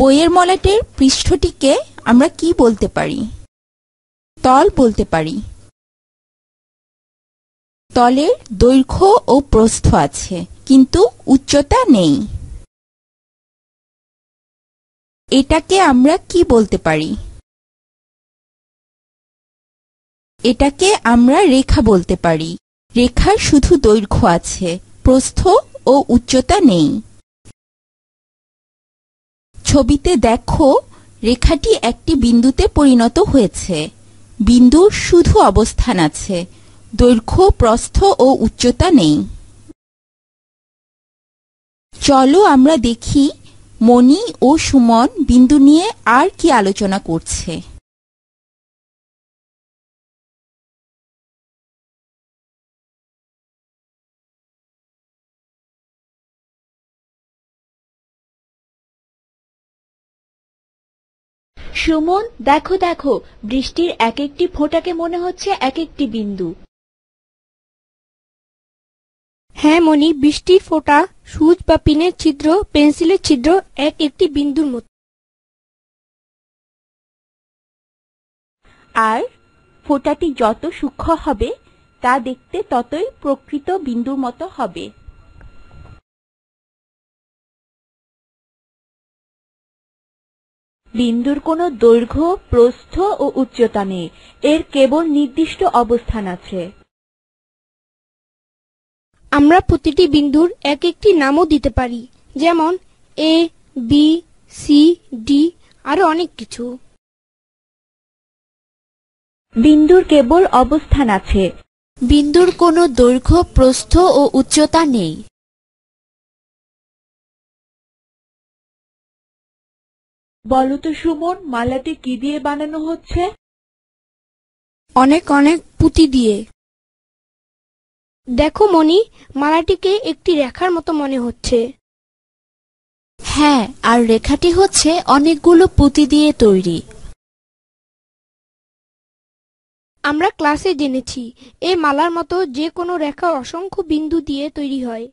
বইয়ের মলাটের পৃষ্ঠটিকে আমরা কি বলতে পারি? তল বলতে পারি। তলের দৈর্ঘ্য ও প্রস্থ আছে, কিন্তু উচ্চতা নেই। এটাকে আমরা কি বলতে পারি? এটাকে আমরা রেখা বলতে পারি। রেখার শুধু দৈর্ঘ্য আছে, প্রস্থ ও উচ্চতা নেই। ছবিতে দেখো, রেখাটি একটি বিন্দুতে পরিণত হয়েছে। বিন্দুর শুধু অবস্থান আছে, দৈর্ঘ্য, প্রস্থ ও উচ্চতা নেই। চলো আমরা দেখি মণি ও সুমন বিন্দু নিয়ে আর কি আলোচনা করছে। সুমন, দেখো দেখো, বৃষ্টির এক একটি ফোঁটাকে মনে হচ্ছে এক একটি বিন্দু। হ্যাঁ মনি, বৃষ্টির ফোঁটা, সুচ বা পিনের ছিদ্র, পেন্সিলের ছিদ্র এক একটি বিন্দুর মতো। আর ফোঁটাটি যত সূক্ষ্ম হবে তা দেখতে ততই প্রকৃত বিন্দুর মতো হবে। বিন্দুর কোনো দৈর্ঘ্য, প্রস্থ ও উচ্চতা নেই, এর কেবল নির্দিষ্ট অবস্থান আছে। আমরা প্রতিটি বিন্দুর এক একটি নামও দিতে পারি, যেমন এ, বি, সি, ডি, আরো অনেক কিছু। বিন্দুর কেবল অবস্থান আছে, বিন্দুর কোনো দৈর্ঘ্য, প্রস্থ ও উচ্চতা নেই। বলতো সুমন, মালাটি কি দিয়ে বানানো হচ্ছে? অনেক অনেক পুঁতি দিয়ে। দেখো মনি, মালাটিকে একটি রেখার মতো মনে হচ্ছে। হ্যাঁ, আর রেখাটি হচ্ছে অনেকগুলো পুঁতি দিয়ে তৈরি। আমরা ক্লাসে জেনেছি এই মালার মতো যে কোনো রেখা অসংখ্য বিন্দু দিয়ে তৈরি হয়।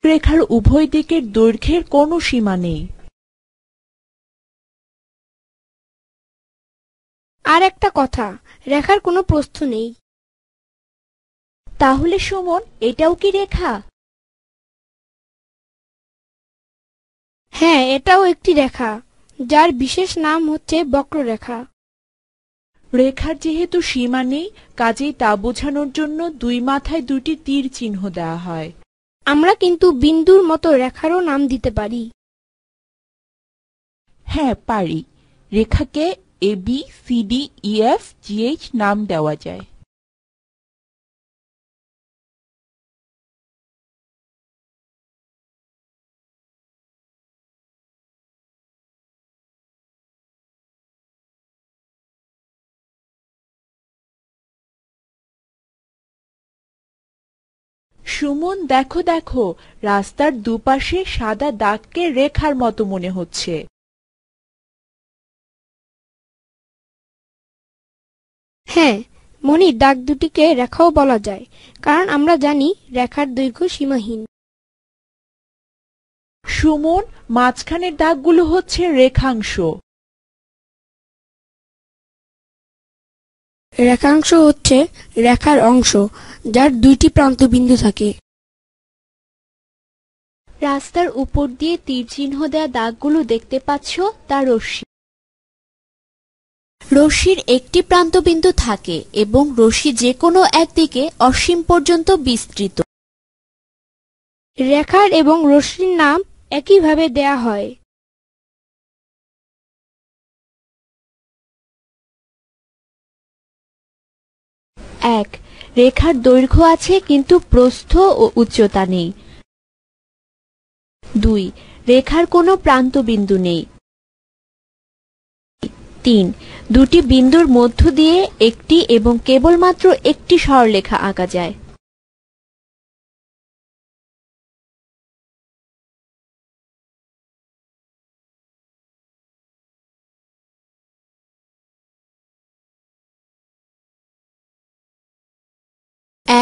রেখার উভয় দিকের দৈর্ঘ্যের কোনো সীমা নেই। আর একটা কথা, রেখার কোনো প্রস্থ নেই। তাহলে সুমন, এটাও কি রেখা? হ্যাঁ, এটাও একটি রেখা, যার বিশেষ নাম হচ্ছে বক্ররেখা। রেখার যেহেতু সীমা নেই, কাজেই তা বোঝানোর জন্য দুই মাথায় দুটি তীর চিহ্ন দেওয়া হয়। আমরা কিন্তু বিন্দুর মতো রেখারও নাম দিতে পারি। হ্যাঁ পারি, রেখাকে এবি, সিডি, ইএফ, জিএইচ নাম দেওয়া যায়। সুমন, দেখো দেখো, রাস্তার দুপাশে সাদা দাগকে রেখার মতো মনে হচ্ছে। হ্যাঁ মনি, দাগ দুটিকে রেখাও বলা যায়, কারণ আমরা জানি রেখার দৈর্ঘ্য সীমাহীন। সুমন, মাঝখানের দাগগুলো হচ্ছে রেখাংশ। রেখাংশ হচ্ছে রেখার অংশ, যার দুইটি প্রান্ত বিন্দু থাকে। রাস্তার উপর দিয়ে তীর চিহ্ন দেওয়া দাগগুলো দেখতে পাচ্ছ, তা রশ্মি। রশ্মির একটি প্রান্তবিন্দু থাকে এবং রশ্মি যে কোনো একদিকে অসীম পর্যন্ত বিস্তৃত। রেখার এবং রশ্মির নাম একইভাবে দেয়া হয়। এক, রেখার দৈর্ঘ্য আছে কিন্তু প্রস্থ ও উচ্চতা নেই। 2, রেখার কোনো প্রান্তবিন্দু নেই। 3, দুটি বিন্দুর মধ্য দিয়ে একটি এবং কেবলমাত্র একটি সরলরেখা আঁকা যায়।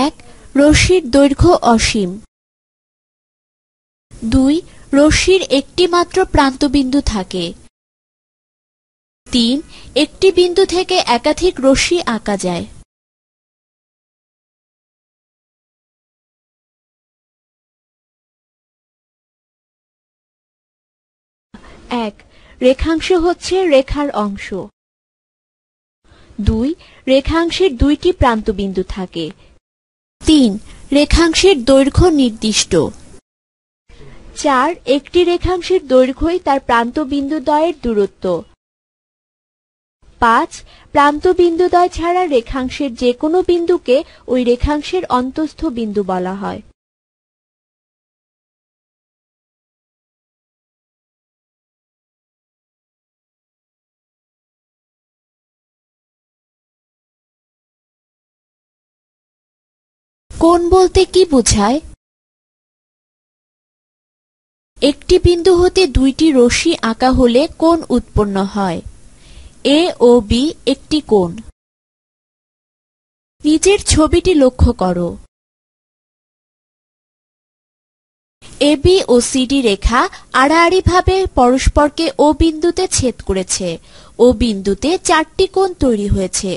এক, রশ্মির দৈর্ঘ্য অসীম। 2. রশ্মির একটি মাত্র প্রান্তবিন্দু থাকে। 3. একটি বিন্দু থেকে একাধিক রশ্মি আঁকা যায়। 1. রেখাংশ হচ্ছে রেখার অংশ। 2. রেখাংশের দুইটি প্রান্তবিন্দু থাকে। 3. রেখাংশের দৈর্ঘ্য নির্দিষ্ট। 4. একটি রেখাংশের দৈর্ঘ্যই তার প্রান্তবিন্দুদ্বয়ের দূরত্ব। 5. প্রান্তবিন্দুদ্বয় ছাড়া রেখাংশের যে কোনো বিন্দুকে ওই রেখাংশের অন্তঃস্থ বিন্দু বলা হয়। কোণ বলতে কি বোঝায়? একটি বিন্দু হতে দুইটি রশ্মি আঁকা হলে কোণ উৎপন্ন হয়। এ ও বি একটি কোণ। নিচের ছবিটি লক্ষ্য করো। এবি ও সিডি রেখা আড়াআড়িভাবে পরস্পরকে ও বিন্দুতে ছেদ করেছে। ও বিন্দুতে চারটি কোণ তৈরি হয়েছে।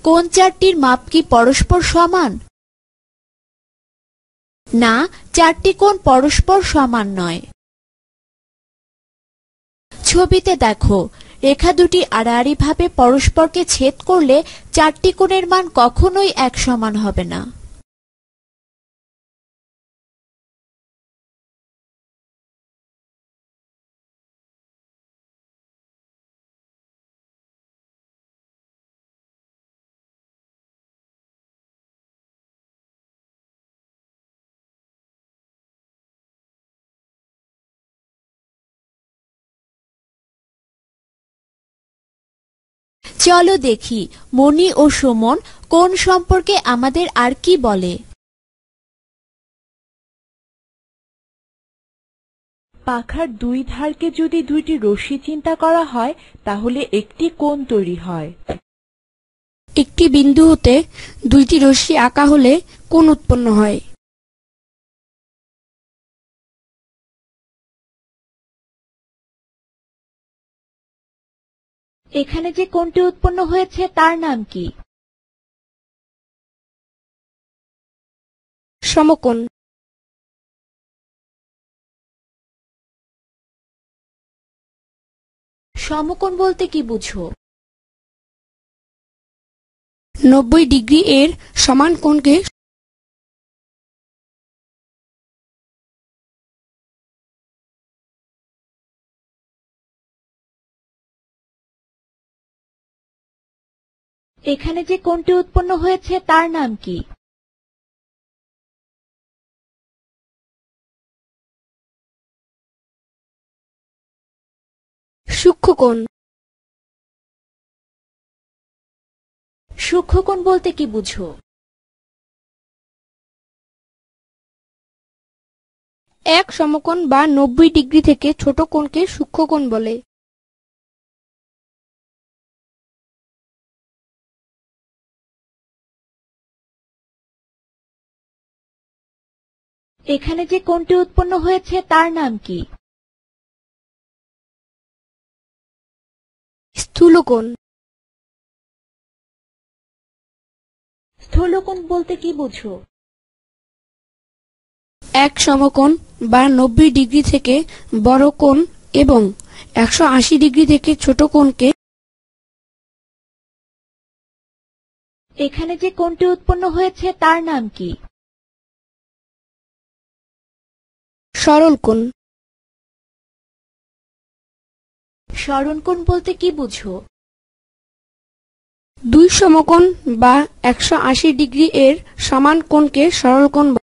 কোণ চারটির মাপ কি পরস্পর সমান? না, চারটি কোণ পরস্পর সমান নয়। ছবিতে দেখো, রেখা দুটি আড়াআড়িভাবে পরস্পরকে ছেদ করলে চারটি কোণের মান কখনোই এক সমান হবে না। চলো দেখি মণি ও সুমন কোণ সম্পর্কে আমাদের আর কি বলে। পাখার দুই ধারকে যদি দুইটি রশ্মি চিন্তা করা হয় তাহলে একটি কোণ তৈরি হয়। একটি বিন্দু হতে দুইটি রশ্মি আঁকা হলে কোণ উৎপন্ন হয়। এখানে যে কোণটি উৎপন্ন হয়েছে তার নাম কি? সমকোণ। সমকোণ বলতে কি বুঝো? 90 ডিগ্রি এর সমান কোণকে এখানে যে কোণটি উৎপন্ন হয়েছে তার নাম কি? সূক্ষ্মকোণ। সূক্ষ্মকোণ বলতে কি বুঝো? 1 সমকোণ বা 90 ডিগ্রি থেকে ছোট কোণকে সূক্ষ্মকোণ বলে। এখানে যে কোণটি উৎপন্ন হয়েছে তার নাম কি? স্থূলকোণ। স্থূলকোণ বলতে কি বুঝো? 1 সমকোণ বা 90 ডিগ্রি থেকে বড় কোণ এবং 180 ডিগ্রি থেকে ছোট কোণকে এখানে যে কোণটি উৎপন্ন হয়েছে তার নাম কি? সরল কোণ। স্মরণকোণ বলতে কি বুঝো? 2 সমকোণ বা 180 ডিগ্রি এর সমান কোণকে সরলকোণ বলে।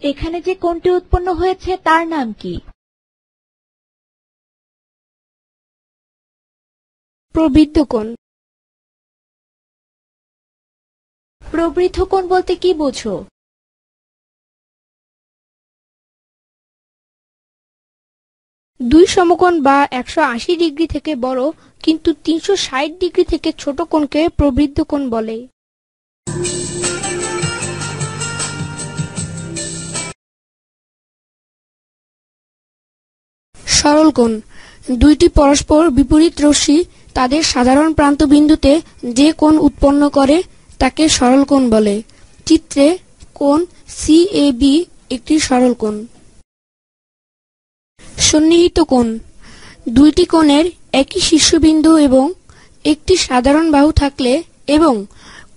এখানে যে কোণটি উৎপন্ন হয়েছে তার নাম কি? প্রবৃদ্ধ কোণ। প্রবৃদ্ধ কোণ বলতে কি বুঝো? দুই সমকোণ বা 180 ডিগ্রি থেকে বড় কিন্তু 360 ডিগ্রি থেকে ছোট কোণকে প্রবৃদ্ধ কোণ বলে। সরল কোণ, দুইটি পরস্পর বিপরীত রশ্মি তাদের সাধারণ প্রান্ত বিন্দুতে যে কোণ উৎপন্ন করে তাকে সরল কোণ বলে। চিত্রে কোণ CAB একটি সরল কোণ। সন্নিহিত কোণ, দুইটি কোণের একই শীর্ষবিন্দু এবং একটি সাধারণ বাহু থাকলে এবং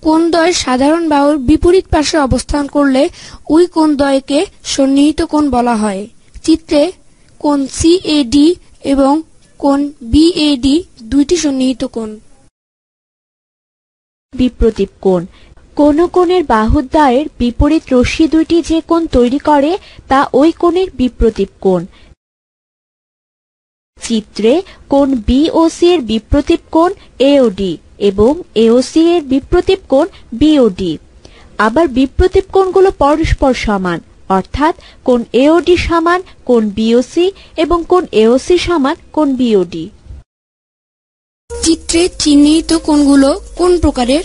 কোণদ্বয় সাধারণ বাহুর বিপরীত পাশে অবস্থান করলে ওই কোণদ্বয়কে সন্নিহিত কোণ বলা হয়। চিত্রে কোণ CAD এবং কোণ BAD দুইটি সন্নিহিত কোণ। বিপ্রতীপ কোণ, কোন কোণের বাহুদ্বয়ের বিপরীত রশ্মি দুইটি যে কোণ তৈরি করে তা ওই কোণের বিপ্রতীপ কোণ। চিত্রে কোণ BOC এর বিপ্রতীপ কোণ AOD এবং AOC এর বিপ্রতীপ কোণ BOD। আবার বিপ্রতীপ কোণগুলো পরস্পর সমান, অর্থাৎ কোণ AOD সমান কোণ BOC এবং কোণ AOC সমান কোণ BOD। চিত্রে চিহ্নিত কোণগুলো কোন প্রকারের?